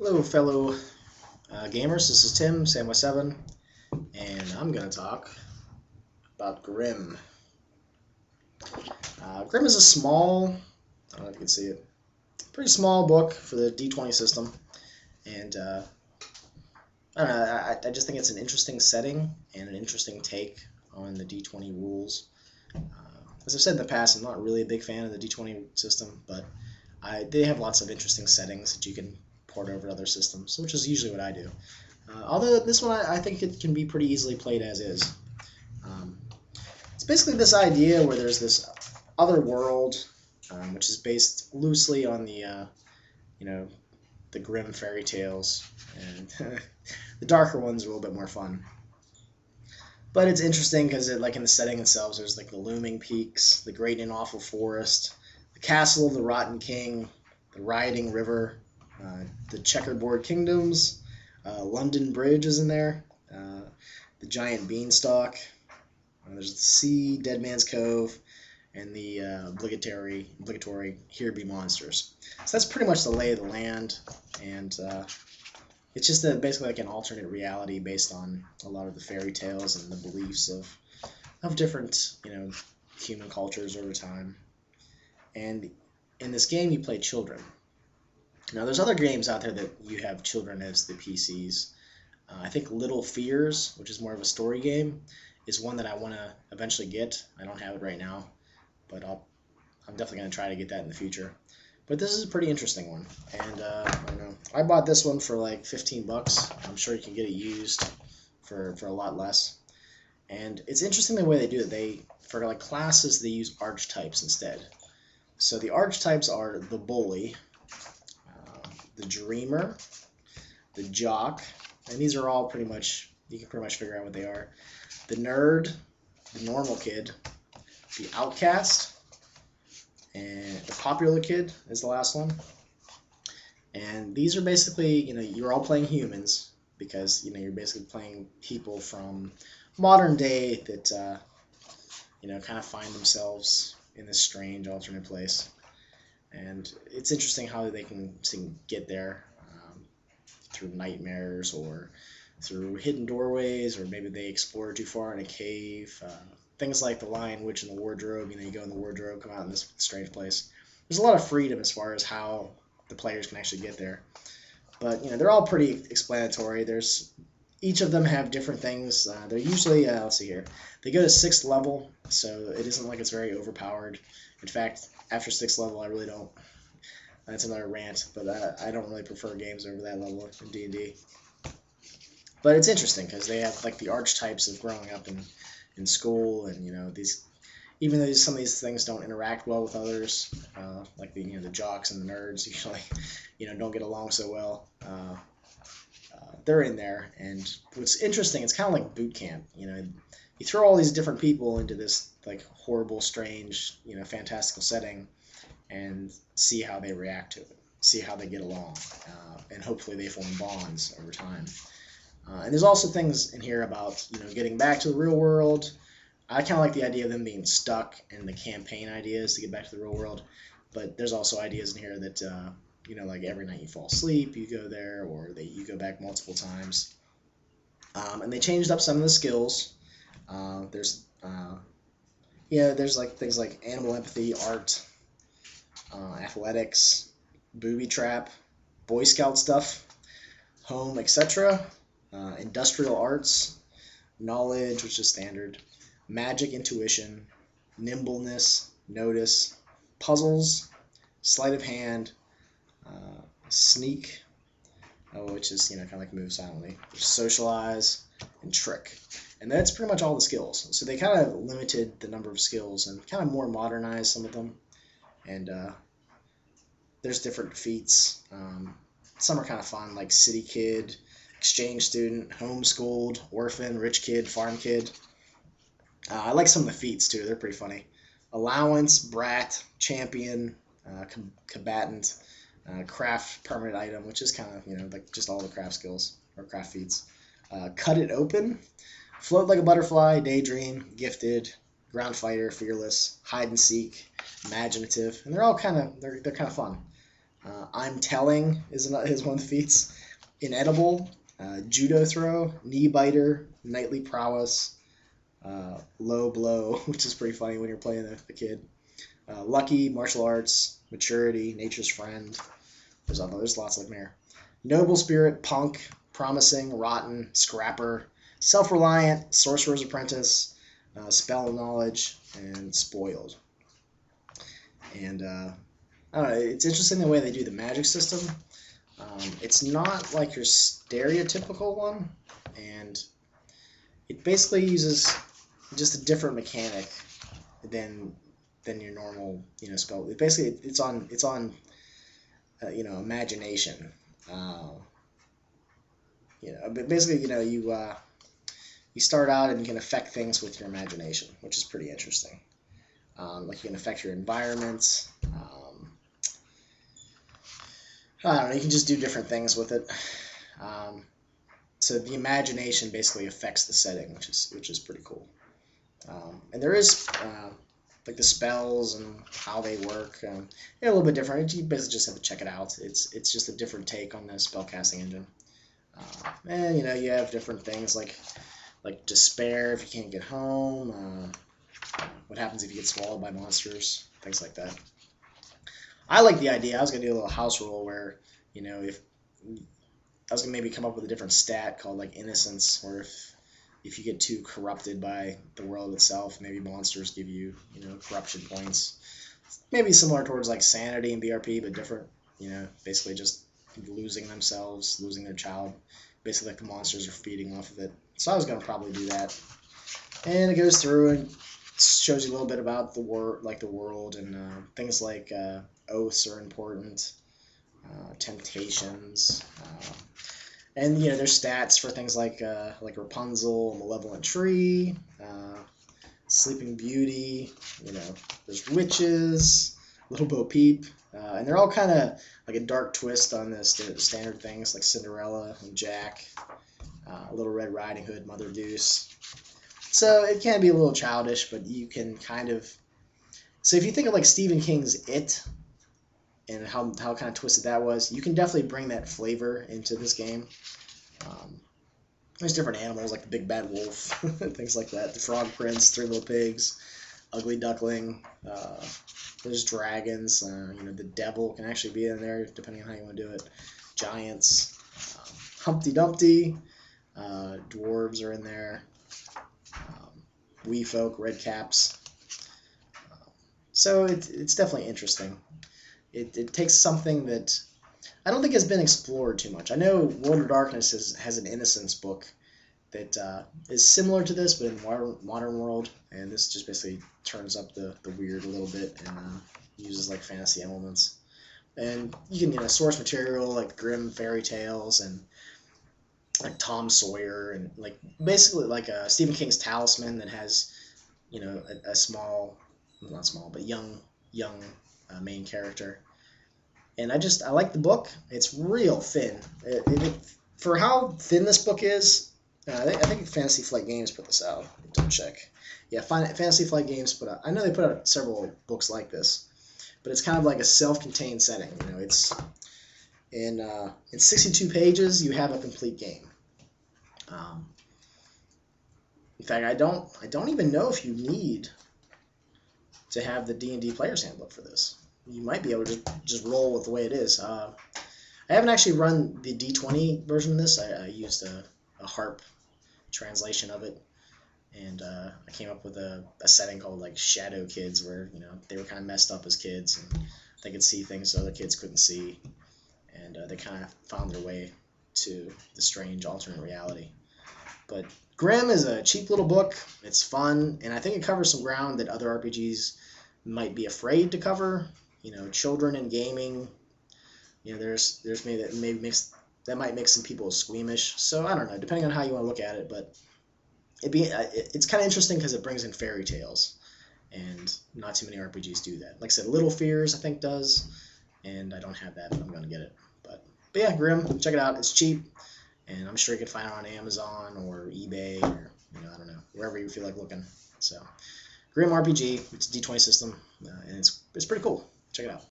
Hello, fellow gamers. This is Tim, Samway7, and I'm going to talk about Grimm. Grimm is a small, I don't know if you can see it, pretty small book for the D20 system, and I don't know, I just think it's an interesting setting and an interesting take on the D20 rules. As I've said in the past, I'm not really a big fan of the D20 system, but they have lots of interesting settings that you can port over to other systems, which is usually what I do. Although this one, I think it can be pretty easily played as is. It's basically this idea where there's this other world, which is based loosely on the, the Grimm fairy tales, and the darker ones are a little bit more fun. But it's interesting because, like in the setting itself, there's like the looming peaks, the great and awful forest, the castle of the rotten king, the rioting river, the checkerboard kingdoms, London Bridge is in there, the giant beanstalk, there's the sea, Dead Man's Cove, and the obligatory Here Be Monsters. So that's pretty much the lay of the land, and it's just basically like an alternate reality based on a lot of the fairy tales and the beliefs of different human cultures over time. And in this game, you play children. Now, there's other games out there that you have children as the PCs. I think Little Fears, which is more of a story game, is one that I want to eventually get. I don't have it right now, but I'm definitely going to try to get that in the future. But this is a pretty interesting one, and I don't know. I bought this one for like $15. I'm sure you can get it used for a lot less. And it's interesting the way they do it. For like classes, they use archetypes instead. So the archetypes are the bully, the dreamer, the jock, and these are all pretty much, you can pretty much figure out what they are. The nerd, the normal kid, the outcast, and the popular kid is the last one. And these are basically, you're all playing humans because, you're basically playing people from modern day that, kind of find themselves in this strange alternate place. And it's interesting how they can get there through nightmares or through hidden doorways, or maybe they explore too far in a cave. Things like the Lion, Witch, and the Wardrobe. You go in the wardrobe, come out in this strange place. There's a lot of freedom as far as how the players can actually get there. But they're all pretty explanatory. Each of them have different things. They're usually, let's see here, they go to 6th level, so it isn't like it's very overpowered. In fact, after 6th level, I really don't. That's another rant, but I don't really prefer games over that level in D&D. But it's interesting because they have like the archetypes of growing up in school, and these, even though some of these things don't interact well with others, like the jocks and the nerds usually don't get along so well. They're in there, and what's interesting, it's kind of like boot camp. You throw all these different people into this like horrible, strange, fantastical setting, and see how they react to it, see how they get along, and hopefully they form bonds over time. And there's also things in here about getting back to the real world. I kind of like the idea of them being stuck in the campaign ideas to get back to the real world, but there's also ideas in here that like every night you fall asleep, you go there, or you go back multiple times. And they changed up some of the skills. There's like things like animal empathy, art, athletics, booby trap, Boy Scout stuff, home, etc., industrial arts, knowledge, which is standard, magic, intuition, nimbleness, notice, puzzles, sleight of hand, sneak, which is kind of like move silently, socialize, and trick. And that's pretty much all the skills. So they kind of limited the number of skills and kind of more modernized some of them. And there's different feats. Some are kind of fun, like city kid, exchange student, homeschooled, orphan, rich kid, farm kid. I like some of the feats too. They're pretty funny. Allowance, brat, champion, combatant, craft, permanent item, which is kind of like just all the craft skills or craft feats. Cut it open, float like a butterfly, daydream, gifted, ground fighter, fearless, hide and seek, imaginative, and they're all kind of they're kind of fun. I'm telling is one of the feats. Inedible, judo throw, knee biter, knightly prowess, low blow, which is pretty funny when you're playing a kid. Lucky, martial arts, maturity, nature's friend. There's lots of them here. Noble spirit, punk, promising, rotten, scrapper, self-reliant, sorcerer's apprentice, spell knowledge, and spoiled. And I don't know, it's interesting the way they do the magic system. It's not like your stereotypical one, and it basically uses just a different mechanic than your normal spell. It's on imagination. But basically you start out and you can affect things with your imagination, which is pretty interesting. Like you can affect your environment. I don't know. You can just do different things with it. So the imagination basically affects the setting, which is pretty cool. And there is like the spells and how they work. A little bit different. You basically just have to check it out. It's just a different take on the spellcasting engine. And you have different things like despair if you can't get home. What happens if you get swallowed by monsters? Things like that. I like the idea. I was gonna do a little house rule where if I was gonna maybe come up with a different stat called like innocence, or if you get too corrupted by the world itself, maybe monsters give you corruption points. Maybe similar towards like sanity and BRP, but different. Basically just losing themselves, losing their child. Basically, like the monsters are feeding off of it. So I was gonna probably do that, and it goes through and shows you a little bit about the world, and things like oaths are important, temptations, and there's stats for things like Rapunzel, Malevolent Tree, Sleeping Beauty. There's witches, Little Bo Peep, and they're all kind of like a dark twist on the standard things like Cinderella and Jack, Little Red Riding Hood, Mother Goose. So it can be a little childish, but you can kind of... So if you think of like Stephen King's It, and how kind of twisted that was, you can definitely bring that flavor into this game. There's different animals like the Big Bad Wolf, things like that. The Frog Prince, Three Little Pigs, Ugly Duckling. There's dragons. The devil can actually be in there depending on how you want to do it. Giants, Humpty Dumpty, dwarves are in there. Wee folk, red caps. So it's definitely interesting. It takes something that I don't think has been explored too much. I know World of Darkness has an Innocence book that is similar to this, but in modern world, and this just basically turns up the weird a little bit and uses like fantasy elements. And you can source material like Grimm fairy tales and like Tom Sawyer, and like basically like Stephen King's Talisman that has a small, not small, but young main character. And I like the book. It's real thin. For how thin this book is, I think Fantasy Flight Games put this out. Double check. Yeah, Fantasy Flight Games put out. I know they put out several books like this, but it's kind of like a self-contained setting. It's in 62 pages you have a complete game. In fact, I don't even know if you need to have the D&D Player's Handbook for this. You might be able to just roll with the way it is. I haven't actually run the D20 version of this. I used a HARP translation of it, and I came up with a setting called like Shadow Kids, where they were kind of messed up as kids, and they could see things other kids couldn't see, and they kind of found their way to the strange alternate reality. But Grimm is a cheap little book. It's fun, and I think it covers some ground that other RPGs might be afraid to cover. Children and gaming. There's maybe that might make some people squeamish. So I don't know, depending on how you want to look at it. But it's kind of interesting because it brings in fairy tales, and not too many RPGs do that. Like I said, Little Fears I think does, and I don't have that, but I'm going to get it. But yeah, Grimm, check it out. It's cheap. And I'm sure you can find it on Amazon or eBay or, I don't know, wherever you feel like looking. So, Grimm RPG, it's a D20 system, and it's pretty cool. Check it out.